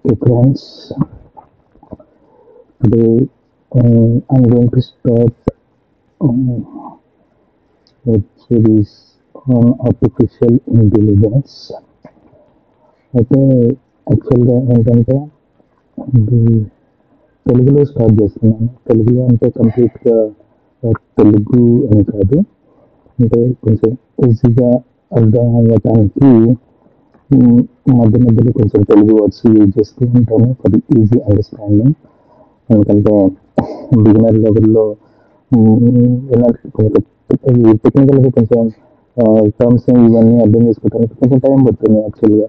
Hey friends, today I'm going to start a series on artificial intelligence. అయితే యాక్చువల్గా ఏంటంటే ఇది తెలుగులో స్టార్ట్ చేస్తున్నాను. తెలుగులో అంటే కంప్లీట్గా తెలుగు అని కాదు, అంటే కొంచెం ఈజీగా అర్థం అవ్వటానికి మధ్య మధ్యలో కొంచెం తెలుగు వర్డ్స్ యూజ్ చేస్తూ ఉంటాను ఫర్ ఈజీ అండర్స్టాండింగ్. ఎందుకంటే బిగినర్ లెవెల్లో ఇలాంటి టెక్నికల్గా కొంచెం టర్మ్స్ ఇవన్నీ అర్థం చేసుకోవడానికి కొంచెం టైం పడుతుంది యాక్చువల్గా.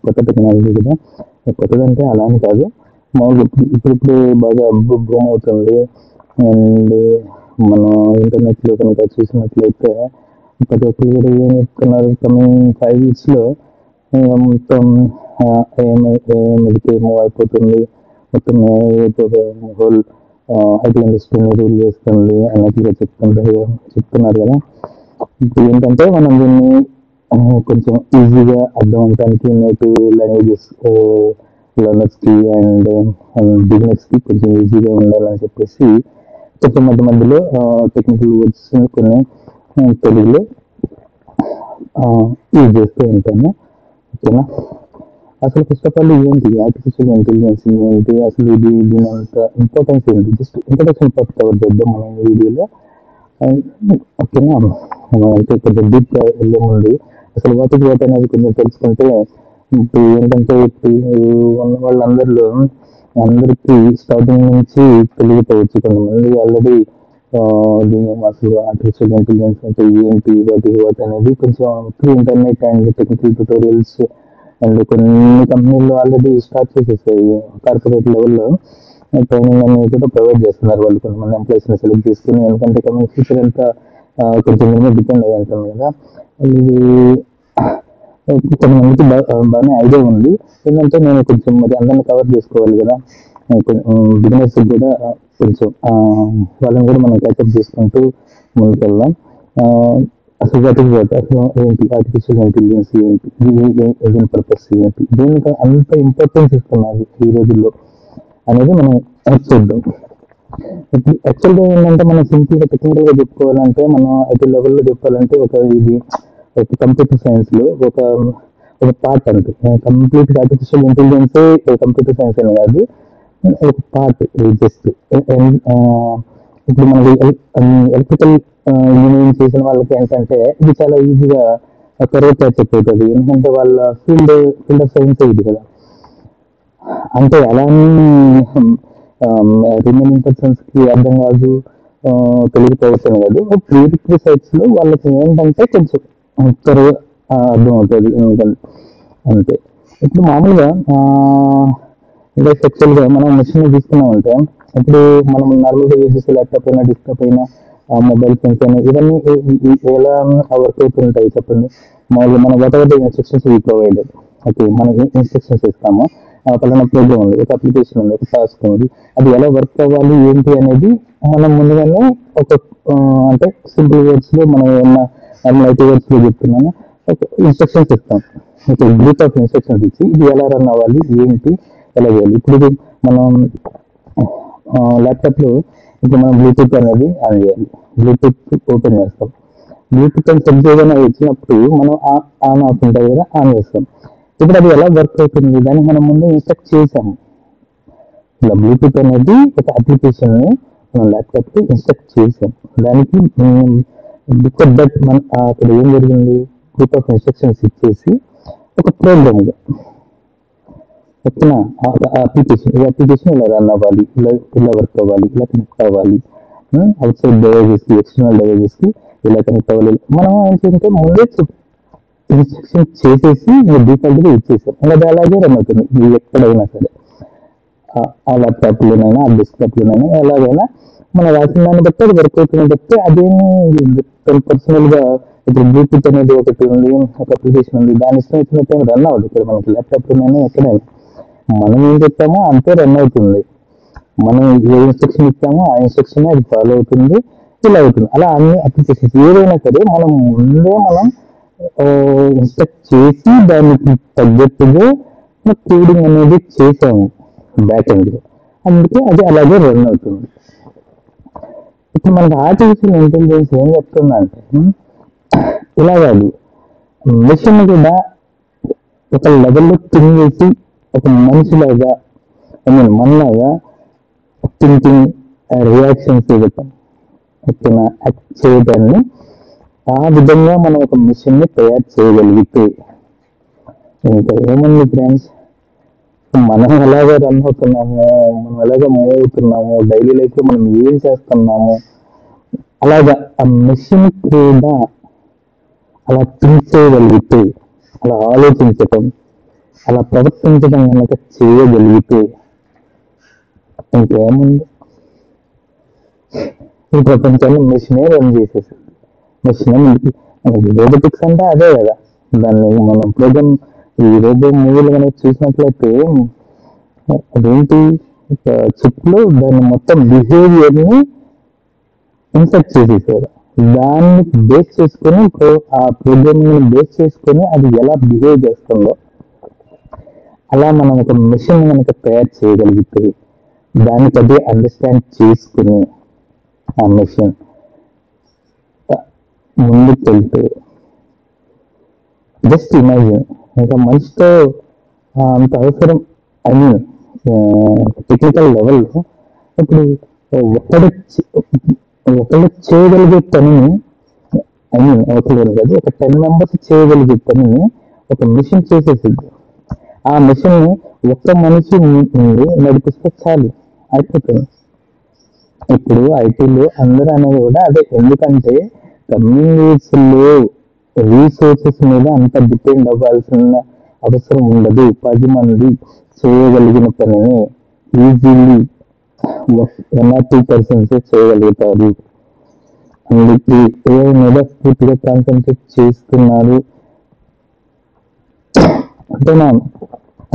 కొత్త టెక్నాలజీ కదా, కొత్తదంటే అలా అని కాదు, మామూలుగా ఇప్పుడు బాగా అభివృద్ధి అవుతుంది. అండ్ మనం ఇంటర్నెట్లో కనుక చూసినట్లయితే ప్రతి ఒక్కరు కూడా ఏం చెప్తున్నారు, కమింగ్ 5 yearsలో మొత్తం ఏఐకి మూవ్ అయిపోతుంది, మొత్తం హోల్ ఐటీ ఇండస్ట్రీని రూల్ చేస్తుంది అన్నట్టుగా చెప్తున్నారు కదా. ఇప్పుడు ఏంటంటే మనం దీన్ని కొంచెం ఈజీగా అర్థం అవడానికి నేటివ్ లాంగ్వేజెస్ లెర్నర్స్కి అండ్ బిగినర్స్కి కొంచెం ఈజీగా ఉండాలని చెప్పేసి కొంచెం మధ్య మధ్యలో టెక్నికల్ వర్డ్స్ కొన్ని తెలుగులో యూజ్ చేస్తూ ఉంటాను. ఓకేనా? అసలు ఫస్ట్ ఆఫ్ ఆల్ ఏంటి ఆర్టిఫిషియల్ ఇంటెలిజెన్స్ ఏంటి, అసలు దీని అంత ఇంపార్టెన్స్ ఏంటి, జస్ట్ ఇంట్రడక్షన్ పార్ట్ కవర్ చేద్దాం మనం ఈ వీడియోలో. ఓకేనా? అయితే కొంచెం డీప్ వెళ్ళే ముందు అసలు వాటికి వాటి అనేది కొంచెం తెలుసుకుంటే, ఇప్పుడు ఏంటంటే ఇప్పుడు ఉన్న వాళ్ళందరిలో అందరికీ స్టార్టింగ్ నుంచి తెలియకపోవచ్చు. కొంతమంది ఆల్రెడీ దీని అసలు ఆర్టిఫిషియల్ ఇంటెలిజెన్స్ అంటే ఏంటి, వాటి అనేది కొంచెం through internet and technical tutorials and కొన్ని కంపెనీలు ఆల్రెడీ స్టార్ట్ చేసేసాయి. కార్పొరేట్ లెవెల్లో ట్రైనింగ్ అనేది కూడా ప్రొవైడ్ చేస్తున్నారు వాళ్ళు, కొంతమంది ఎంప్లాయీస్ని సెలెక్ట్ చేసుకుని. ఎందుకంటే కమింగ్ ఫ్యూచర్ అంతా కొంచెం మీద డిపెండ్ అయ్యి ఉంటుంది కదా. ఇది కొంతమందికి బాగానే ఐడియా ఉంది. ఏంటంటే నేను కొంచెం మరి అందరినీ కవర్ చేసుకోవాలి కదా, బిజినెస్ కూడా కొంచెం వాళ్ళని కూడా మనం క్యాచప్ చేసుకుంటూ ముందుకెళ్దాం. అసలు అసలు ఏంటి ఆర్టిఫిషియల్ ఇంటెలిజెన్స్ ఏంటి, దీని పర్పస్ ఏంటి, దీనికి అంత ఇంపార్టెన్స్ ఇస్తున్నారు ఈ రోజుల్లో అనేది మనం చూద్దాం. ఇప్పుడు యాక్చువల్గా ఏంటంటే మనం సింపుల్గా టెక్నికల్గా చెప్పుకోవాలంటే, మనం ఐటీ లెవెల్లో చెప్పాలంటే ఇది ఒక కంప్యూటర్ సైన్స్లో ఒక పార్ట్ అంతే. Complete artificial intelligence computer science అని కాదు, ఒక పార్ట్ జస్ట్. ఇప్పుడు మనకి ఎలక్ట్రికల్ ఇంజనీరింగ్ చేసిన వాళ్ళకి ఏంటంటే ఇది చాలా ఈజీగా కరెక్ట్ చెప్పవుతుంది, ఎందుకంటే వాళ్ళ ఫీల్డ్ ఆఫ్ సైన్స్ ఇది కదా. అంటే అలా రిమైనింగ్ పర్సన్స్కి అర్థం కాదు, తెలియకపోవచ్చు కాదు. ప్రీవియస్ సైట్స్లో వాళ్ళకి ఏంటంటే కొంచెం త్వరగా అర్థం అవుతుంది అంతే. ఇప్పుడు మామూలుగా ఇంకా యాక్చువల్గా మనం మెషిన్ తీసుకున్నామంటే, ఇప్పుడు మనం నార్మల్గా యూజ్ చేసే ల్యాప్టాప్ అయినా, డెస్క్టాప్ అయినా, మొబైల్ ఫోన్స్ అయినా, ఇవన్నీ ఎలా వర్క్ అవుతుంటాయి చెప్పండి. మామూలుగా మనం what ever the instructions we provided. Okay, మనకి ఇన్స్ట్రక్షన్స్ ఇస్తాము, పలానా ప్రోగ్రామ్ ఉంది, ఒక అప్లికేషన్ ఉంది, ఒక టాస్క్ ఉంది, అది ఎలా వర్క్ అవ్వాలి ఏంటి అనేది మనం ముందుగానే ఒక అంటే సింపుల్ వర్డ్స్లో మనం ఏమన్నా నార్మల్ ఐటీ వర్డ్స్లో చెప్తున్నాను, ఒక ఇన్స్ట్రక్షన్స్ ఇస్తాం. ఒక గ్రూప్ ఆఫ్ ఇన్స్ట్రక్షన్స్ ఇచ్చి ఇది ఎలా రన్ అవ్వాలి ఏంటి ఎలా చేయాలి. ఇప్పుడు మనం ల్యాప్టాప్లో ఇప్పుడు మనం బ్లూటూత్ అనేది ఆన్ చేయాలి, బ్లూటూత్ ఓపెన్ చేస్తాం, బ్లూటూత్ అని చెక్ చేయగానే వచ్చినప్పుడు మనం ఆన్ ఆఫ్ ఉంటుంది కదా, ఆన్ చేస్తాం. ఇప్పుడు అది ఎలా వర్క్ అవుతుంది దాన్ని మనం ముందు ఇన్స్ట్రక్ట్ చేసాము. ఇలా బ్లూటూత్ అనేది ఒక అప్లికేషన్ని మనం ల్యాప్టాప్కి ఇన్స్ట్రక్ట్ చేసాం. దానికి బిఫోర్ దట్ మన అక్కడ ఏం జరిగింది, గ్రూప్ ఆఫ్ ఇన్స్ట్రక్షన్స్ ఇచ్చేసి ఒక ప్రోగ్రామ్గా ఓకేనా, ఈ అప్లికేషన్ ఇలా రన్ అవ్వాలి, ఇలా వర్క్ అవ్వాలి, ఇలా కనెక్ట్ అవ్వాలి, అవుట్ సైడ్ డివైజెస్కి, ఎక్స్టర్నల్ డివైజెస్కి ఇలా కనెక్ట్ అవ్వాలి. మనం ఏంటంటే ముందే ఇన్స్ట్రక్షన్ చేసేసి డిఫాల్ట్గా ఇచ్చేసాం. అది అలాగే రన్ అవుతుంది ఇది ఎక్కడైనా సరే, ఆ ల్యాప్టాప్లోనైనా, ఆ డెస్క్టాప్లోనైనా, ఎలాగైనా మనం రాసిన దాన్ని బట్టి అది వర్క్ అవుతుందని చెప్తే అదేమి పర్సనల్గా. ఇప్పుడు బ్లూటూత్ అనేది ఒకటి ఉంది, ఒక అప్లికేషన్ ఉంది, దాని ఇష్టం వచ్చినట్టు రన్ అవ్వదు. ఇక్కడ మనకి ల్యాప్టాప్లోనైనా ఎక్కడైనా మనం ఏం చెప్తామో అంతే రన్ అవుతుంది. మనం ఏ ఇన్స్ట్రక్షన్ ఇస్తామో ఆ ఇన్స్ట్రక్షన్ అది ఫాలో అవుతుంది, ఇలా అవుతుంది. అలా అన్ని అప్లికేషన్స్ ఏదైనా సరే మనం ముందే మనం ఇన్స్ట్రక్ట్ చేసి దానికి తగ్గట్టుగా కోడింగ్ అనేది చేసాము బ్యాక్ ఎండ్ లో, అందుకే అది అలాగే రన్ అవుతుంది. ఇప్పుడు మనకి ఆర్టిఫిషియల్ ఇంటెలిజెన్స్ ఏం చెప్తుందా అంటే, ఇలా కాదు, మిషన్ కూడా ఒక లెవెల్లో థింక్ చేసి ఒక మనిషిలాగా, ఐ మీన్ మనలాగా థింకింగ్, రియాక్షన్స్ ఇవ్వటం, ఓకేనా, యాక్ట్ చేయడాన్ని, ఆ విధంగా మనం ఒక మిషన్ ని తయారు చేయగలిగితే ఇంకా ఏముంది ఫ్రెండ్స్, మనం ఎలాగ రన్ అవుతున్నాము, మనం ఎలాగ మూవ్ అవుతున్నాము, డైలీ లైఫ్ లో మనం ఏం చేస్తున్నాము, అలాగా ఆ మిషన్ కూడా అలా థింక్ చేయగలిగితే, అలా ఆలోచించటం, అలా ప్రవర్తించడం కనుక చేయగలిగితే ఇంకేముంది, ఈ ప్రపంచాన్ని మిషనే రన్ చేసేసి, మిషనే మనకి రోబోటిక్స్ అంటే అదే కదా. దాన్ని మనం ప్రోగ్రామ్, ఈ రోబో మూవీలు కనుక చూసినట్లయితే అదేంటి, చిప్ లో దాన్ని మొత్తం బిహేవియర్ ని ఇన్సర్ట్ చేసేసారు. దాన్ని బేస్ చేసుకొని, ఆ ప్రోగ్రామింగ్ బేస్ చేసుకొని అది ఎలా బిహేవ్ చేస్తుందో అలా మనం ఒక మిషన్ కనుక తయారు చేయగలిగితే, దానికి అదే అండర్స్టాండ్ చేసుకుని ఆ మిషన్ ముందుకు వెళ్తే, జస్ట్ ఇమాజిన్, ఇంకా మనిషితో అంత అవసరం, ఐ మీన్ టెక్నికల్ లెవెల్లో ఇప్పుడు ఒక్కడ ఒకళ్ళు చేయగలిగే పనిని, ఐ మీన్ ఒకళ్ళు కాదు, ఒక 10 మెంబర్స్ చేయగలిగే పనిని ఒక మిషన్ చేసేసింది. ఆ మిషన్ ని ఒక్క మనిషి నుండి నడిపిస్తే చాలు, అయిపోతుంది. ఇప్పుడు ఐటీలో అందరూ అనేది కూడా అదే, ఎందుకంటే కమ్యూనింగ్ ఏజ్ లో రీసోర్సెస్ మీద అంత డిపెండ్ అవ్వాల్సిన అవసరం ఉండదు. 10 మంది చేయగలిగిన పనిని ఈజీలీ 1 or 2% చేయగలుగుతారు. అందుకే AI మీద పూర్తిగా కాన్సన్ట్రేట్ చేస్తున్నారు. అంతేనా,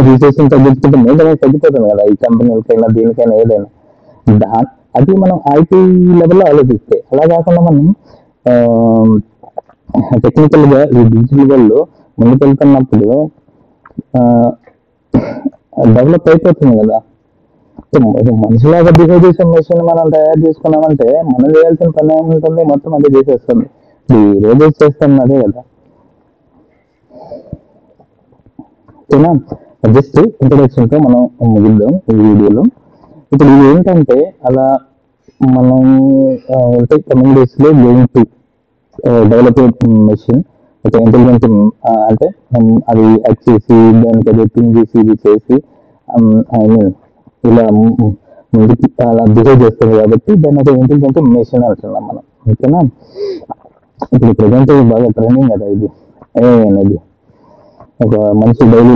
రీసోర్సెస్ తగ్గించుకుంటే మెయింటెనెన్స్ తగ్గిపోతుంది కదా ఈ కంపెనీలకైనా దేనికైనా ఏదైనా. అది మనం ఐటీ లెవెల్లో ఆలోచిస్తే, అలా కాకుండా మనం టెక్నికల్ గా ఈ డిజిటల్ వరల్డ్ ముందుకెళ్తున్నప్పుడు డెవలప్ అయిపోతుంది కదా. మనిషిలాగా బిహేవ్ చేసే మెషిన్ మనం తయారు చేసుకున్నామంటే మనం చేయాల్సిన పని ఏముంటుంది, మొత్తం అది చేసేస్తుంది. ఈ రోజు చేస్తుంది అదే కదా. ఓకేనా, జస్ట్ ఇంట్రొడక్షన్ తో మనం ముగిద్దాం ఈ వీడియోలో. ఇప్పుడు ఇది ఏంటంటే, అలా మనం కమింగ్ డేస్ లో గోయింగ్ టు డెవలప్ మెషిన్, ఒక ఇంటెలిజెంట్, అంటే అది యాక్ట్ చేసి దానికి అది థింక్ చేసి ఇది చేసి, ఐ మీన్ ఇలా ముందుకి అలా బిహేవ్ చేస్తుంది కాబట్టి దాన్ని ఒక ఇంటెలిజెంట్ మెషిన్ అంటున్నాం మనం. ఓకేనా, ఇప్పుడు ప్రజెంట్ బాగా ట్రెండింగ్ కదా ఇది AI అనేది. ఒక మనిషి డైలీ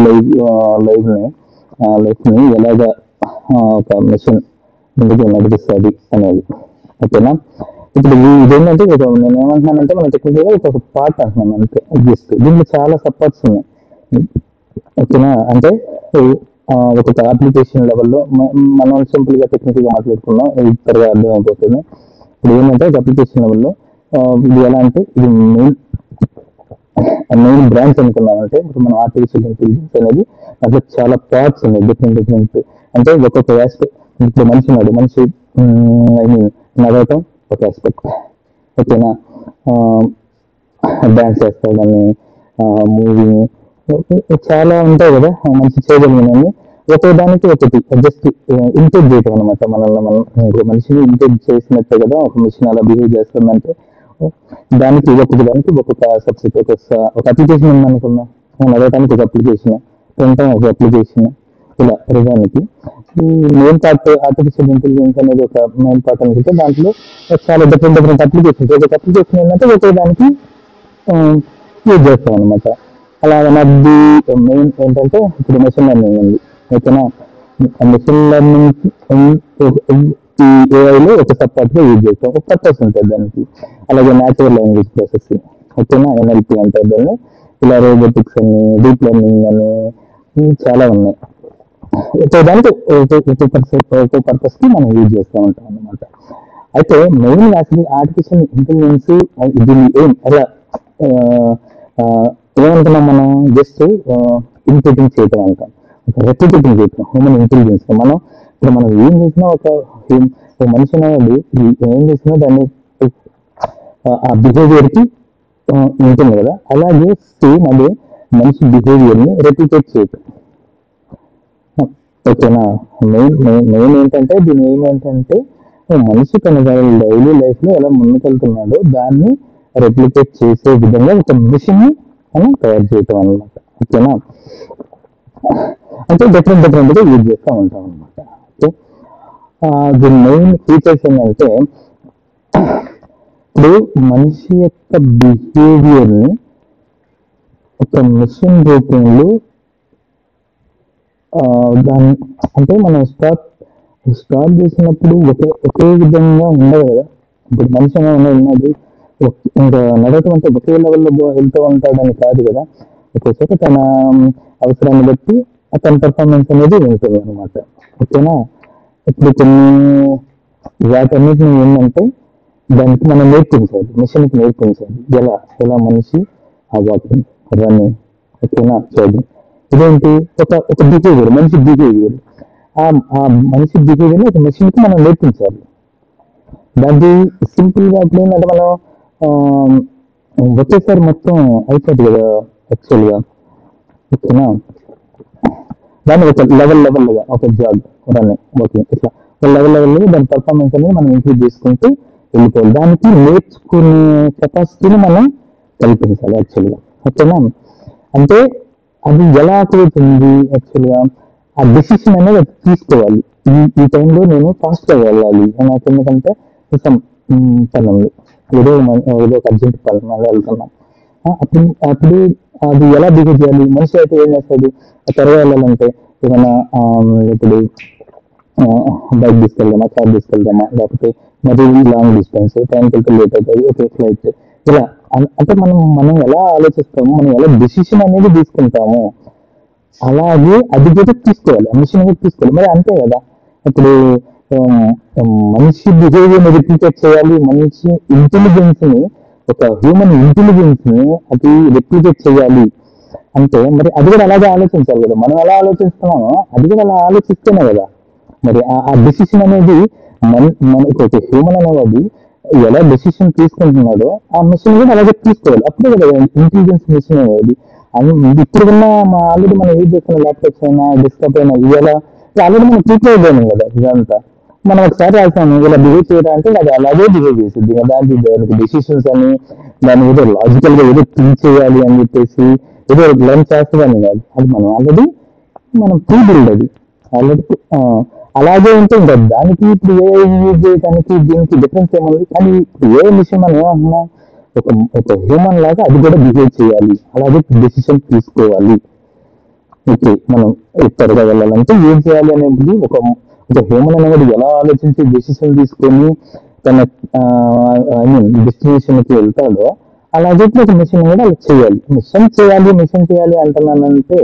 లైఫ్ ని ఎలాగా ఒక మెషిన్ ముందుకు నడిపిస్తుంది అనేది. ఓకేనా, ఇప్పుడు ఇదేంటంటే నేను ఏమంటున్నానంటే, మన టెక్నికల్ గా ఒక పార్ట్ అంటున్నాను అంతే. జస్ట్ దీంట్లో చాలా సపోర్ట్స్ ఉన్నాయి. ఓకేనా, అంటే ఒక అప్లికేషన్ లెవెల్లో మనం సింపుల్ గా టెక్నికల్ గా మాట్లాడుకున్నాం, త్వరగా అర్థమైపోతుంది. ఇప్పుడు ఏంటంటే ఒక అప్లికేషన్ లెవెల్లో ఇది ఎలా అంటే, ఇది మెయిన్ బ్రాంచ్ అనుకున్నామంటే, ఇప్పుడు మనం ఆర్టిఫిషియల్ ఇంటెలిజెన్స్ అనేది దాంట్లో చాలా పార్ట్స్ ఉన్నాయి, డిఫరెంట్ అంటే ఒక్కొక్క ఆస్పెక్ట్. ఇప్పుడు మనిషి ఉన్నాడు, మనిషి ఐ మీన్ నడవటం ఒక ఆస్పెక్ట్. ఓకేనా, డాన్స్ చేస్తాడని, మూవింగ్, చాలా ఉంటాయి కదా మనిషి చేయగలిగినవి. ఒకదానికి ఒకటి జస్ట్ ఇంటెక్ట్ చేయటం అనమాట. మనల్ని మనం ఇంకో మనిషిని ఇంటెక్ట్ చేసినట్టే కదా ఒక మిషన్ అలా బిహేవ్ చేస్తుందంటే, దానికి ఒక్కొక్క సబ్జెక్ట్, ఒక అప్లికేషన్ ఉందనుకున్నాం, నడవటానికి ఒక అప్లికేషన్, తినటం ఒక అప్లికేషన్, ఇలా ప్రజానికి ఈ మెయిన్ పార్ట్ ఆర్టిఫిషియల్ ఇంటెలిజెన్స్ అనేది ఒక మెయిన్ పార్ట్ అనుకుంటే, దాంట్లో చాలా డిఫరెంట్ అప్లికేషన్స్, ఒక అప్లికేషన్ ఏంటంటే ఒకే దానికి యూజ్ చేస్తాం అనమాట. అలాగే నాది మెయిన్ ఏంటంటే, ఇప్పుడు మెషిన్ లెర్నింగ్ ఉంది. ఓకేనా, మెషిన్ లెర్నింగ్ ఈ ఏఐలో ఒక సపోర్ట్ గా యూజ్ చేస్తాం, ఒక పర్పస్ ఉంటుంది దానికి. అలాగే న్యాచురల్ లాంగ్వేజ్ ప్రాసెసింగ్, ఓకేనా, NLP అంటారు దాన్ని. ఇలా రోబోటిక్స్ అని, డీప్ లెర్నింగ్ అని చాలా ఉన్నాయి. దానికి ఒక్కో పర్పస్ కి మనం యూజ్ చేస్తూ ఉంటాం అనమాట. అయితే మెయిన్ అసలు ఆర్టిఫిషియల్ ఇంటెలిజెన్స్ దీన్ని ఎలా ఏమనుకున్నాం మనం, జస్ట్ ఇన్పుటింగ్ చేయటం అంటాం. రెప్లికేటింగ్ చేయటం హ్యూమన్ ఇంటెలిజెన్స్. మనం ఏం చేసినా ఒక మనిషి అనేవాడు ఏం చేసినా దాన్ని ఆ బిహేవియర్ కి ఉంటుంది కదా, అలాగే సేమ్ అదే మనిషి బిహేవియర్ ని రెప్లికేట్ చేయటం. ఓకేనా. మెయిన్ ఏంటంటే దీని ఏమేంటంటే మనిషి తన డైలీ లైఫ్ లో ఎలా ముందుకెళ్తున్నాడో దాన్ని రెప్లికేట్ చేసే విధంగా ఒక మిషన్ ని మనం తయారు చేయటం అనమాట. ఓకేనా. అంటే డిఫరెంట్ గా యూజ్ చేస్తూ ఉంటాం అనమాట. ఓకే. దీని మెయిన్ ఫీచర్స్ ఏంటంటే ఇప్పుడు మనిషి యొక్క బిహేవియర్ ని ఒక మిషన్ రూపంలో దాన్ని అంటే మనం స్టార్ట్ చేసినప్పుడు ఒకే విధంగా ఉండదు కదా. ఇప్పుడు మనిషి ఉన్నది ఇంకా నడవటం అంటే ఒకే లెవెల్లో వెళ్తూ ఉంటాడని కాదు కదా. ఒక్కోసారి తన అవసరాన్ని బట్టి తన పర్ఫార్మెన్స్ అనేది ఉంటుంది అనమాట. ఓకేనా. ఇప్పుడు కొన్ని వాటన్నిటిని ఏంటంటే దానికి మనం నేర్పించాలి, మిషన్కి నేర్పించాలి ఎలా మనిషి ఆ వాకింగ్ రన్నింగ్ ఓకేనా చేయడం. ఇదేంటి ఒక బిహేవియర్, మనిషి బిహేవియర్. ఆ మనిషి బిహేవియర్ ఒక మెషిన్ కి మనం నేర్పించాలి. దాన్ని సింపుల్ గా ఇప్పుడు ఏంటంటే మనం ఒకేసారి మొత్తం అయిపోతుంది కదా యాక్చువల్ గా. ఓకేనా. దాన్ని ఒక లెవెల్గా ఒక జాబ్ రన్నింగ్ వర్కింగ్ ఇట్లా లెవెల్గా దాని పర్ఫార్మెన్స్ అనేది మనం ఇంప్రూవ్ చేసుకుంటూ వెళ్ళిపోవాలి. దానికి నేర్చుకునే కెపాసిటీని మనం కల్పించాలి యాక్చువల్గా. ఓకేనా. అంటే అది ఎలా అవుతుంది యాక్చువల్గా ఆ డెసిషన్ అనేది అది తీసుకోవాలి. ఈ టైంలో నేను ఫాస్ట్గా వెళ్ళాలి నాకు, ఎందుకంటే కొంచెం పని ఉంది, ఏదో ఒక అర్జెంట్ పని వెళ్తున్నాం. అప్పుడు అది ఎలా బిహేవ్ చేయాలి. మనిషి అయితే ఏం చేస్తుంది, త్వరగా వెళ్ళాలంటే ఏమైనా ఇప్పుడు బైక్ తీసుకెళ్దామా, కార్ తీసుకెళ్దామా, లేకపోతే మరీ లాంగ్ డిస్టెన్స్ టైంకి వెళ్తే లేట్ అవుతుంది, ఓకే ఫ్లైట్. ఇలా అంటే మనం ఎలా ఆలోచిస్తాము, మనం ఎలా డెసిషన్ అనేది తీసుకుంటాము, అలాగే అది కూడా తీసుకోవాలి, మిషన్ కూడా తీసుకోవాలి. మరి అంతే కదా. ఇప్పుడు మనిషి బిహేవియర్ రిప్లికేట్ చేయాలి, మనిషి ఇంటెలిజెన్స్ ని ఒక హ్యూమన్ ఇంటెలిజెన్స్ ని అది రిప్లికేట్ చేయాలి అంటే మరి అది కూడా అలాగే ఆలోచించాలి కదా. మనం ఎలా ఆలోచిస్తున్నామో అది కూడా అలా ఆలోచిస్తేనే కదా మరి ఆ డెసిషన్ అనేది మనకి ఒక హ్యూమన్ అనేవాడు ఎలా డెసిషన్ తీసుకుంటున్నాడో ఆ మిషన్ కూడా అలాగే తీసుకోవాలి. అప్పుడే కదా ఇంటెలిజెన్స్ మిషన్ అనేది. ఇప్పుడున్న ఆల్రెడీ మనం యూజ్ చేస్తున్న ల్యాప్టాప్స్ అయినా డెస్క్టాప్ అయినా ఇలా ఆల్రెడీ మనం ప్రిపేర్ అయిపోయినాం కదా. ఇదంతా మనం ఒకసారి రాసాము ఇలా బిహేవ్ చేయడం అంటే అది అలాగే బిహేవ్ చేసింది. దానికి డెసిషన్స్ అని దాన్ని ఏదో లాజికల్ గా ఏదో థింక్ చేయాలి అని చెప్పేసి ఏదో లర్న్ చేస్తుందని కాదు. అది మనం ప్రీ బిల్డ్ అది ఆల్రెడీ. అలాగే ఉంటే ఇంకా దానికి ఇప్పుడు ఏ యూజ్ చేయడానికి దీనికి డిఫరెన్స్ ఏమన్నది. కానీ ఏ మిషన్ మనం ఏమంటున్నాం, ఒక హ్యూమన్ లాగా అది కూడా బిహేవ్ చేయాలి, అలాగే డెసిషన్ తీసుకోవాలి. ఓకే. మనం త్వరగా వెళ్ళాలంటే ఏం చేయాలి అనేది ఒక హ్యూమన్ అనేది ఎలా ఆలోచించి డెసిషన్ తీసుకొని తన డెస్టినేషన్ కి వెళ్తాడో అలాగే ఒక మిషన్ కూడా అలా చేయాలి. మిషన్ చేయాలి అంటున్నానంటే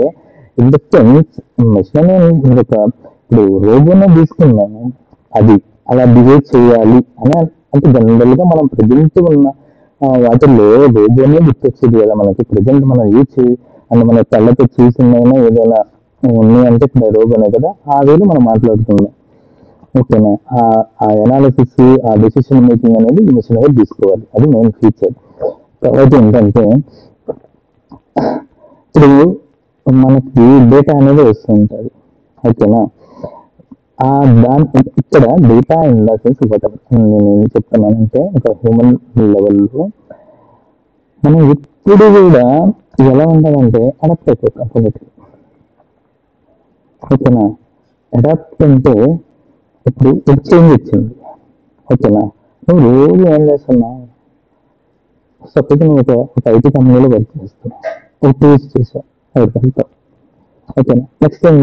ఇన్ ద సెన్స్ మిషన్ ఇప్పుడు రోబోనే తీసుకున్నాను, అది అలా బిహేవ్ చేయాలి అని అంటే జనరల్ గా మనం ప్రజెంట్ ఉన్న వాటిల్లో రోబోనే గుర్తొచ్చేది కదా మనకి. ప్రజెంట్ మనం యూజ్ అంటే మన కళ్ళతో చూసిందైనా ఏదైనా ఉన్నాయంటే ఇప్పుడు రోబోనే కదా. ఆ వేలో మనం మాట్లాడుతున్నాం. ఓకేనా. ఆ ఎనాలిసిస్ ఆ డెసిషన్ మేకింగ్ అనేది ఈ మిషన్ అనేది తీసుకోవాలి. అది మెయిన్ ఫీచర్. తర్వాత ఏంటంటే ఇప్పుడు మనకి డేటా అనేది వస్తూ ఉంటుంది. ఓకేనా. ఇక్కడ డేటా ఇన్ ద సెన్స్ నేను ఏం చెప్తున్నానంటే ఒక హ్యూమన్ లెవెల్లో మనం ఎప్పుడు కూడా ఎలా ఉండాలంటే అడాప్ట్ అయిపోతాం కొన్నిటికి. ఓకేనా. అడాప్ట్ అంటే ఇప్పుడు చేంజ్ వచ్చింది. ఓకేనా. నువ్వు రోజు ఏం చేస్తున్నావు, సపోజ్ నువ్వు ఒక ఐటీ కంపెనీలో వర్క్ చేస్తున్నావు, ఒక టూర్స్ చేసావు, వెళ్తావు. ఓకేనా. నెక్స్ట్ టైం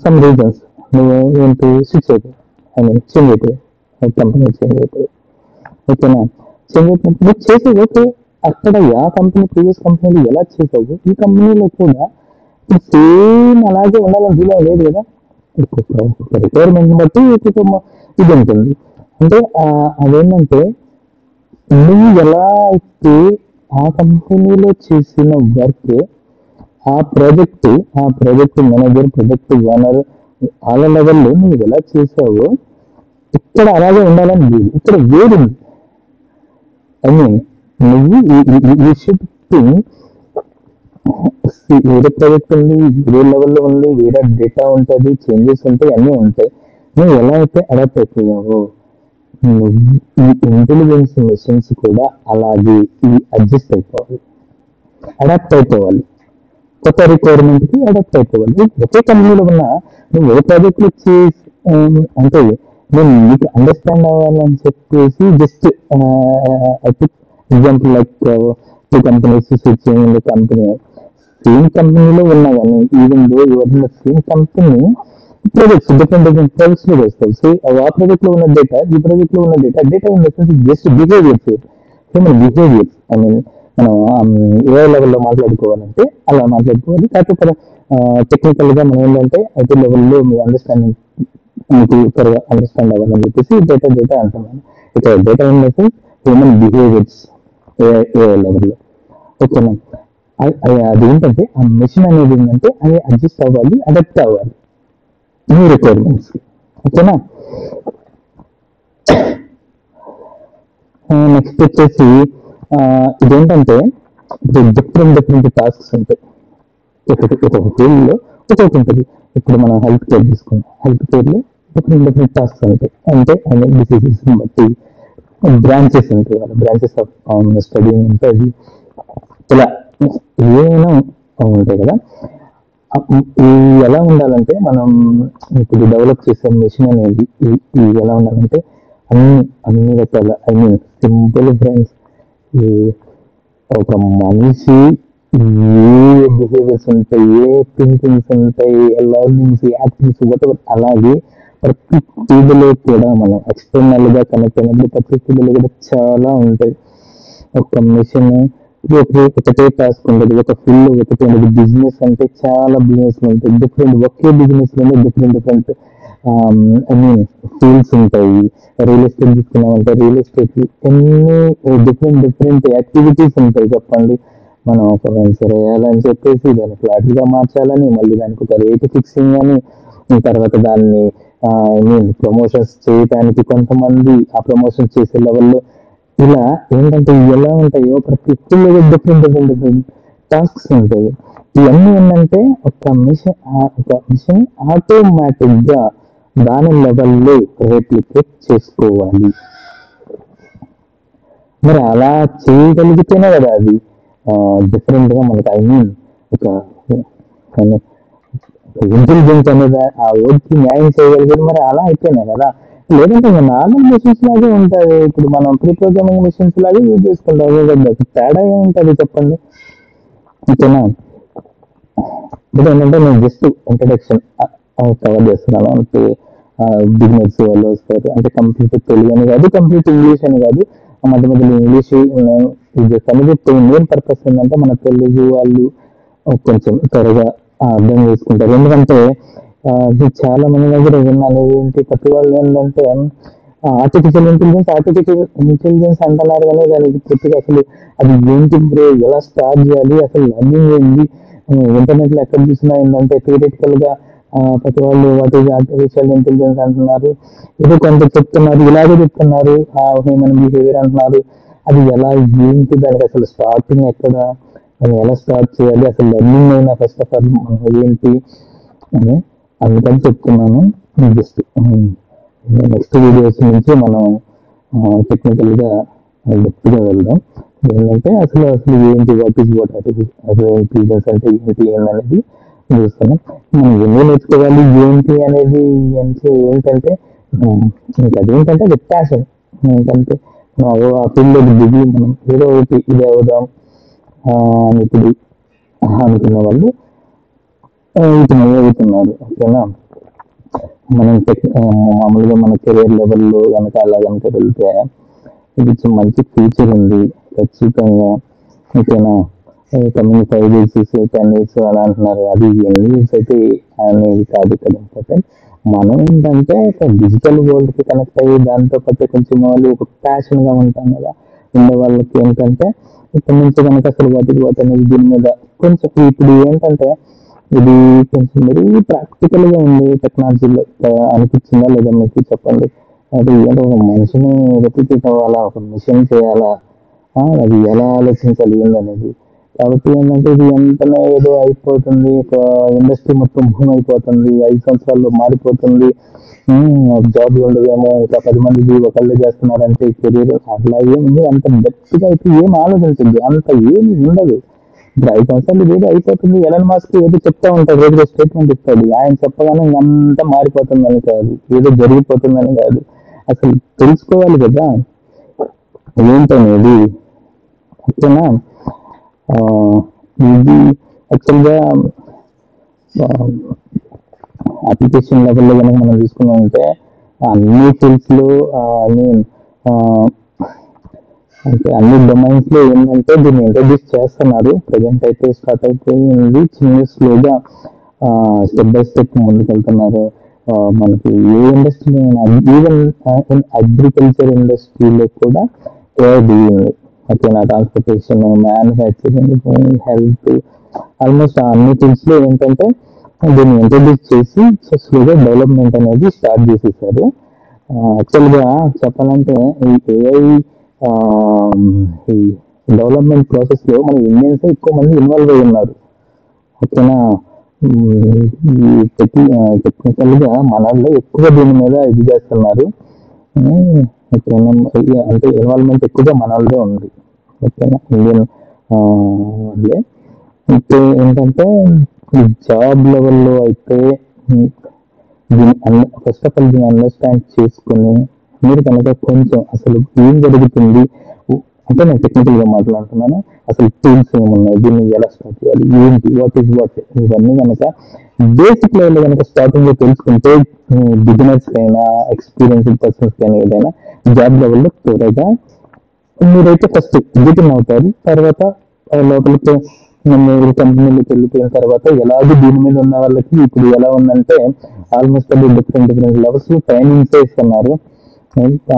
సమ్ రీజన్స్ నువ్వు ఏంటి స్విచ్ అయిపోయి చేంజ్ అయిపోయి కంపెనీ చేంజ్ అయిపోయి. ఓకేనా. చేంజ్ అయిపోయినప్పుడు చేసేది ఓకే. అక్కడ ఆ కంపెనీ ప్రీవియస్ కంపెనీలో ఎలా చేసావు ఈ కంపెనీలో కూడా ఇప్పుడు సేమ్ అలాగే ఉండాలని వీలు లేదు కదా. రిక్వైర్మెంట్ బట్టి ఇది ఉంటుంది. అంటే అదేంటంటే నువ్వు ఎలా అయితే ఆ కంపెనీలో చేసిన వర్క్ ఆ ప్రాజెక్ట్ మేనేజర్, ప్రాజెక్ట్ ఓనర్ వాళ్ళ లెవెల్లో నువ్వు ఎలా చేసావో ఇక్కడ అలాగే ఉండాలని లేదు. ఇక్కడ వేరుంది. ఐ మీన్ నువ్వు ఈ షుడ్ థింక్ వేరే ప్రాజెక్ట్ ఉంది, వేరే లెవెల్లో ఉంది, వేరే డేటా ఉంటుంది, చేంజెస్ ఉంటాయి, అన్నీ ఉంటాయి. నువ్వు ఎలా అయితే అడాప్ట్ అయిపోయావో నువ్వు ఈ ఇంటెలిజెన్స్ మిషన్స్ కూడా అలాగే అడ్జస్ట్ అయిపోవాలి, అడాప్ట్ అయిపోవాలి, కొత్త రిక్వైర్మెంట్ కి అడాప్ట్ అయిపోవాలి. ఒకే కంపెనీలో ఉన్న నువ్వు ఏ ప్రాజెక్ట్ వచ్చి అంటే నేను మీకు అండర్స్టాండ్ అవ్వాలని చెప్పేసి just example like two companies switching company same కంపెనీలో ఉన్నా కానీ even though your same company projects different projects లో చేస్తాయి. సో ఆ ప్రాజెక్ట్ లో ఉన్న డేటా, ఈ ప్రాజెక్ట్ లో ఉన్న data in the sense just behaviours, human behaviours. I mean మనం ఏ లెవెల్లో మాట్లాడుకోవాలంటే అలా మాట్లాడుకోవాలి. కాకపోతే టెక్నికల్ గా మనం ఏంటంటే ఐటీ లెవెల్లో మీ అండర్స్టాండింగ్ మీకు త్వరగా అండర్స్టాండ్ అవ్వాలని చెప్పేసి డేటా అంటున్నాను. ఇక్కడ data in the sense human behaviours ఏ లెవెల్లో. ఓకేనా? అదేంటంటే ఆ మెషిన్ అనేది ఏంటంటే అది అడ్జస్ట్ అవ్వాలి, అడాప్ట్ అవ్వాలి న్యూ రిక్వైర్మెంట్స్. ఓకేనా? నెక్స్ట్ వచ్చేసి ఇదేంటంటే డిఫరెంట్ టాస్క్స్ ఉంటాయి. ఒక్కొక్క ఫీల్డ్ లో ఒక్కొక్కటి ఉంటుంది. ఇప్పుడు మనం హెల్త్ కేర్ తీసుకున్నాం, హెల్త్ కేర్ లో డిఫరెంట్ టాస్క్స్ ఉంటాయి. అంటే డిసీజెస్ బట్టి బ్రాంచెస్ ఉంటాయి, బ్రాంచెస్ ఆఫ్ స్టడీ ఉంటుంది, ఇలా ఏమైనా ఉంటాయి కదా. ఎలా ఉండాలంటే మనం ఇప్పుడు డెవలప్ చేసే మిషన్ అనేది ఎలా ఉండాలంటే అన్ని రకాల ఐ మీన్ సింపుల్ బ్రెయిన్స్, ఒక మనిషి ఏ బిహేవియర్స్ ఉంటాయి, ఏ థింకింగ్స్ ఉంటాయి, లర్నింగ్స్, యాక్టివిటీస్ వాటెవర్, అలాగే ప్రతి ఫీల్డ్లో కూడా మనం ఎక్స్టర్నల్ గా కనెక్ట్ అయినప్పుడు ప్రతి ఫీల్డ్లో కూడా చాలా ఉంటాయి. ఒక మిషన్ ఒకటే టాస్క్ ఉండదు, ఒక ఫీల్డ్ ఒకటే ఉండదు. బిజినెస్ అంటే చాలా బిజినెస్ ఉంటాయి, ఒకే బిజినెస్ లోనే డిఫరెంట్ ఐ మీన్ ఫీల్డ్స్ ఉంటాయి. రియల్ ఎస్టేట్ తీసుకున్నామంటే రియల్ ఎస్టేట్ ఎన్ని డిఫరెంట్ యాక్టివిటీస్ ఉంటాయి చెప్పండి. మనం ఒక వెంచర్ వేయాలని చెప్పేసి దాన్ని ఫ్లాట్ గా మార్చాలని, మళ్ళీ దానికి ఒక రేట్ ఫిక్సింగ్ అని, తర్వాత దాన్ని ఐ మీన్ ప్రమోషన్స్ చేయడానికి కొంతమంది ఆ ప్రమోషన్స్ చేసే లెవెల్లో, ఇలా ఏంటంటే ఎలా ఉంటాయో ప్రతి ఫీల్డ్ డిఫరెంట్ టాస్క్స్ ఉంటాయి. ఇవన్నీ ఏంటంటే ఒక మిషన్ ఆటోమేటిక్ గా దాని లెవెల్లో రెప్లికేట్ చేసుకోవాలి. మరి అలా చేయగలిగితేనే కదా అది డిఫరెంట్ గా మనకి ఐ మీన్ ఒక ఇంటెలిజెన్స్ అనేది ఆ వర్డ్కి న్యాయం చేయగలిగేది. మరి అలా అయితేనే కదా, లేదంటే నార్మల్ మిషన్స్ లాగే ఉంటుంది. ఇప్పుడు మనం ప్రీ ప్రోగ్రామింగ్ మిషన్స్ లాగే యూజ్ చేసుకుంటాం, తేడా ఏముంటుంది చెప్పండి. ఓకేనా? ఇప్పుడు ఏంటంటే నేను జస్ట్ ఇంట్రడక్షన్ కవర్ చేస్తున్నాను. అంటే బిగినర్స్ వాళ్ళు వస్తారు అంటే కంప్లీట్ తెలుగు అని కాదు, కంప్లీట్ ఇంగ్లీష్ అని కాదు, మధ్య మధ్యలో ఇంగ్లీష్ కనిపెట్టే మెయిన్ పర్పస్ ఏంటంటే మన తెలుగు వాళ్ళు కొంచెం త్వరగా అర్థం చేసుకుంటారు. ఎందుకంటే చాలా మంది దగ్గర విన్నాను ఏంటి ప్రతి వాళ్ళు ఏంటంటే ఆర్టిఫిషియల్ ఇంటెలిజెన్స్ అంటున్నారు కానీ దానికి పూర్తిగా అసలు అది ఏంటి బ్రో, ఎలా స్టార్ట్ చేయాలి, అసలు లర్నింగ్ ఏంటి, ఇంటర్నెట్ లో ఎక్కడ చూసినా ఏంటంటే థియరిటికల్ గా ప్రతి వాళ్ళు వాట్ ఈజ్ ఆర్టిఫిషియల్ ఇంటెలిజెన్స్ అంటున్నారు, ఇది కొంత చెప్తున్నారు, ఇలాగే చెప్తున్నారు, హ్యూమన్ బిహేవియర్ అంటున్నారు. అది ఎలా ఏంటి, దానికి అసలు స్టార్టింగ్ ఎక్కడ, మనం ఎలా స్టార్ట్ చేయాలి, అసలు లర్నింగ్ అయినా ఫస్ట్ ఆఫ్ ఆల్ ఏంటి అని అందుకని చెప్తున్నాను. జస్ట్ నెక్స్ట్ వీడియోస్ నుంచి మనం టెక్నికల్ గా డెప్త్ గా వెళ్దాం. ఏంటంటే అసలు ఏంటి, అసలు ఇంటెలిజెన్స్ అంటే ఏంటి అనేది చూస్తున్నాం. మనం ఎన్నో నేర్చుకోవాలి ఏంటి అనేది ఏంటంటే ఇంకా అదేంటంటే అది ప్యాషన్. ఏంటంటే ఆ ఫీల్డ్ దిగి మనం ఏదో ఒకటి ఇది అవుదాం అని ఇప్పుడు అనుకున్న వాళ్ళు వీటిని అవుతున్నారు. ఓకేనా? మనం మామూలుగా మన కెరీర్ లెవెల్లో కనుక అలా కనుక వెళ్తే ఇది మంచి ఫ్యూచర్ ఉంది ఖచ్చితంగా. ఓకేనా? కమింగ్ 5 years 10 years అలా అంటున్నారు. అది ఎన్ని ఇయర్స్ అయితే అనేది కాదు ఇక్కడ ఇంపార్టెంట్. మనం ఏంటంటే డిజిటల్ వరల్డ్ కి కనెక్ట్ అయ్యి దాంతో పాటు కొంచెం వాళ్ళు ఒక ప్యాషన్ గా ఉంటాం కదా, ఉండే వాళ్ళకి ఏంటంటే ఇక్కడ నుంచి కనుక అసలు బతికిపోతున్నది దీని మీద కొంచెం ఇప్పుడు ఏంటంటే ఇది కొంచెం మరీ ప్రాక్టికల్ గా ఉంది టెక్నాలజీలో అనిపించిందా లేదా మీకు చెప్పండి. అది ఏంటో ఒక మనిషిని రెప్లికేట్ అవ్వాలా, ఒక మిషన్ చేయాలా, అది ఎలా ఆలోచించాలి ఏంటనేది. కాబట్టి ఏంటంటే ఇది వెంటనే ఏదో అయిపోతుంది, ఒక ఇండస్ట్రీ మొత్తం భూమి అయిపోతుంది, 5 సంవత్సరాల్లో మారిపోతుంది, జాబ్లు ఉండవేమో, ఇంకా 10 మంది ఒకళ్ళే చేస్తున్నారంటే కెరీర్ అట్లా ఏమి అంత డెప్త్గా అయితే ఏం ఆలోచించింది అంత ఏమి ఉండదు. ఇప్పుడు 5 సంవత్సరాలు ఏదో అయిపోతుంది. ఎలన్ మాస్క్ ఏదో చెప్తా ఉంటాడు, రోజు స్టేట్మెంట్ ఇస్తాడు, ఆయన చెప్పగానే ఇంకంతా మారిపోతుందని కాదు, ఏదో జరిగిపోతుందని కాదు, అసలు తెలుసుకోవాలి కదా ఏంటనేది. ఓకేనా. ఇది యాక్చువల్గా అప్లికేషన్ లెవెల్లో కనుక మనం తీసుకున్నామంటే అన్ని ఫీల్డ్స్లో ఐ మీన్ అంటే అన్ని డొమైన్స్ లో ఏంటంటే దీన్ని ఇంట్రడ్యూస్ చేస్తున్నారు. ప్రజెంట్ అయితే స్టార్ట్ అయిపోయింది, చిన్న స్లోగా స్టెప్ బై స్టెప్ ముందుకెళ్తున్నారు. మనకి ఏ ఇండస్ట్రీ ఈవెన్ ఇన్ అగ్రికల్చర్ ఇండస్ట్రీలో కూడా ఏఐ దిగింది. ఓకేనా. ట్రాన్స్పోర్టేషన్, మ్యానుఫ్యాక్చరింగ్, హెల్త్, ఆల్మోస్ట్ అన్ని ఫీల్డ్స్ లో ఏంటంటే దీన్ని ఇంట్రడ్యూస్ చేసి స్లోగా డెవలప్మెంట్ అనేది స్టార్ట్ చేసేసారు. యాక్చువల్గా చెప్పాలంటే ఈ ఏఐ ఈ డెవలప్మెంట్ ప్రాసెస్ లో మన ఇండియన్స్ ఎక్కువ మంది ఇన్వాల్వ్ అయి ఉన్నారు. ఓకేనా. ఈ టెక్నికల్ గా మనల్లో ఎక్కువ దీని మీద ఇది చేస్తున్నారు. అంటే ఇన్వాల్వ్మెంట్ ఎక్కువగా మన వాళ్ళదే ఉంది. ఓకేనా. ఇండియన్ వాళ్ళే. అయితే ఏంటంటే ఈ జాబ్ లెవెల్లో అయితే ఫస్ట్ ఆఫ్ ఆల్ దీన్ని అండర్స్టాండ్ చేసుకుని మీరు కనుక కొంచెం అసలు ఏం జరుగుతుంది అంటే నేను టెక్నికల్ గా మాట్లాడుతున్నాను, అసలు టూల్స్ ఏమున్నాయి, దీన్ని ఎలా స్టార్ట్ చేయాలి, ఏంటి, వాట్ ఈస్ వాట్, ఇవన్నీ కనుక బేసిక్ లెవెల్ లో కనుక స్టార్టింగ్ లో తెలుసుకుంటే బిగినర్స్ కైనా ఎక్స్పీరియన్స్డ్ పర్సన్స్ కైనా ఏదైనా జాబ్ లెవెల్లో త్వరగా మీరైతే ఫస్ట్ గెటిన్ అవుతారు. తర్వాత లోపలికి మీరు కంపెనీలోకి వెళ్ళిపోయిన తర్వాత ఎలాగో దీని మీద ఉన్న వాళ్ళకి ఇప్పుడు ఎలా ఉందంటే ఆల్మోస్ట్ అది డిఫరెంట్ లెవెల్స్ లో ట్రైనింగ్స్ ఇస్తున్నారు.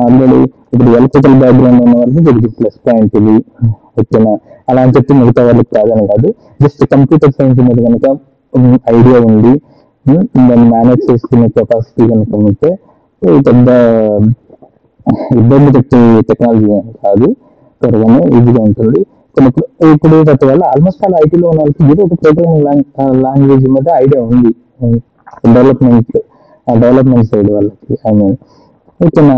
ఆల్రెడీ ఇప్పుడు ఎలక్ట్రికల్ బ్యాక్గ్రౌండ్ ఉన్న వాళ్ళకి ఇది ప్లస్ పాయింట్ ఇది. ఓకేనా. అలా అని చెప్పి మిగతా వాళ్ళకి కాదని కాదు, జస్ట్ కంప్యూటర్ సైన్స్ మీద కనుక ఐడియా ఉంది, దాన్ని మేనేజ్ చేసుకునే కెపాసిటీ కనుక ఉంటే పెద్ద ఇబ్బంది పెట్టే టెక్నాలజీ కాదు, త్వరగానే ఈజీగా ఉంటుంది. ఇప్పుడు ప్రతి వల్ల ఆల్మోస్ట్ అలా ఐటీలో ఉన్న వాళ్ళకి ఏదో ఒక ప్రోగ్రామింగ్ లాంగ్వేజ్ మీద ఐడియా ఉంది, డెవలప్మెంట్ సైడ్ వాళ్ళకి. ఐ మీన్ ఓకేనా.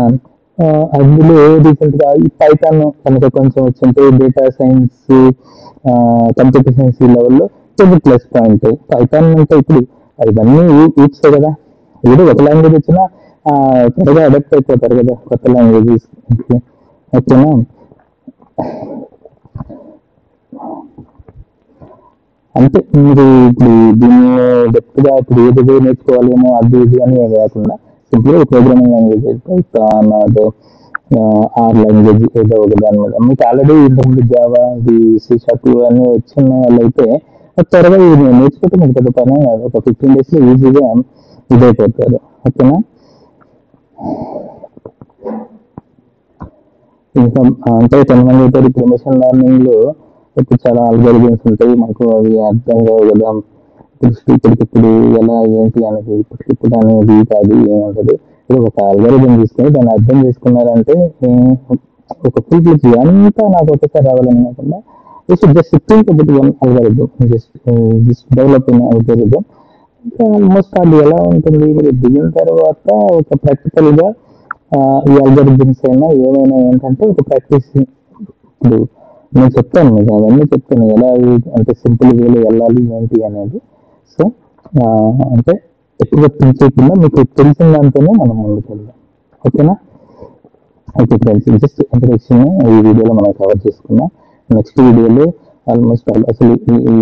అందులో రీసెంట్ గా ఈ పైథాన్ కనుక కొంచెం వచ్చింటే డేటా సైన్స్, కంప్యూటర్ సైన్స్ లెవెల్లో కొంచెం ప్లస్ పాయింట్. పైథాన్ అంటే ఇప్పుడు ఇవన్నీ యూట్సే కదా, ఏదో ఒక లాంగ్వేజ్ వచ్చినా త్వరగా అడాప్ట్ అయిపోతారు కదా కొత్త లాంగ్వేజెస్. ఓకేనా. అంటే మీరు ఇప్పుడు దీన్ని డెప్త్ గా ఇప్పుడు ఏది నేర్చుకోవాలేమో అది ఇది అని కాకుండా simple programming language Python, R language ఏదో ఒక దాని మీద మీకు ఆల్రెడీ ఇంతకుముందు జావా, సి షార్ప్ అన్నీ వచ్చిన వాళ్ళైతే త్వరగా ఇది నేర్చుకుంటే మీకు పెద్ద పని కాదు, ఒక 15 days లో ఈజీగా ఇదైపోతారు. ఓకేనా. ఇంకా అంటే 10 మంది అవుతారు. ఇప్పుడు మిషన్ లెర్నింగ్ లో ఇప్పుడు చాలా అల్గోరిథమ్స్ ఉంటాయి, మనకు అవి అర్థం కావు కదా. ఇప్పటికిప్పుడు ఎలా ఏంటి అనేది ఇప్పటికిప్పుడు అనేది కాదు, ఏముంటది. ఇప్పుడు ఒక అల్గోరిథం తీసుకొని దాన్ని అర్థం చేసుకున్నారంటే ఒక ఫుల్ అంతా నాకు ఒకసారి రావాలని కాకుండా just think about one algorithm, just develop అయిన అల్గోరిథం. ఆల్మోస్ట్ అది ఎలా ఉంటుంది, మీరు దిగిన తర్వాత ఒక ప్రాక్టికల్ గా ఈ అల్గోరిథమ్స్ అయినా ఏమైనా ఏంటంటే ఒక ప్రాక్టీస్. ఇప్పుడు నేను చెప్తాను మీకు అవన్నీ చెప్తాను, ఎలా అంటే సింపుల్ వేలో వెళ్ళాలి ఏంటి అనేది. సో అంటే ఎక్కువ థింక్ చేయకుండా మీకు తెలిసిన దాంతోనే మనం ముందుకు వెళ్దాం. ఓకేనా. ఓకే ఫ్రెండ్స్, జస్ట్ ఇంట్రడక్షన్ ఈ వీడియోలో మనం కవర్ చేసుకున్నాం. నెక్స్ట్ వీడియోలో ఆల్మోస్ట్ అసలు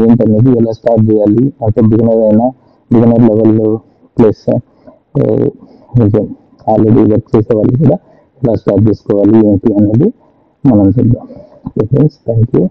ఏంటనేది ఎలా స్టార్ట్ చేయాలి, అంటే బిగినర్ లెవెల్లో ప్లస్ ఆల్రెడీ వర్క్ చేసే వాళ్ళు కూడా ఎలా స్టార్ట్ చేసుకోవాలి ఏంటి అనేది మనం చూద్దాం. Okay friends, thank you.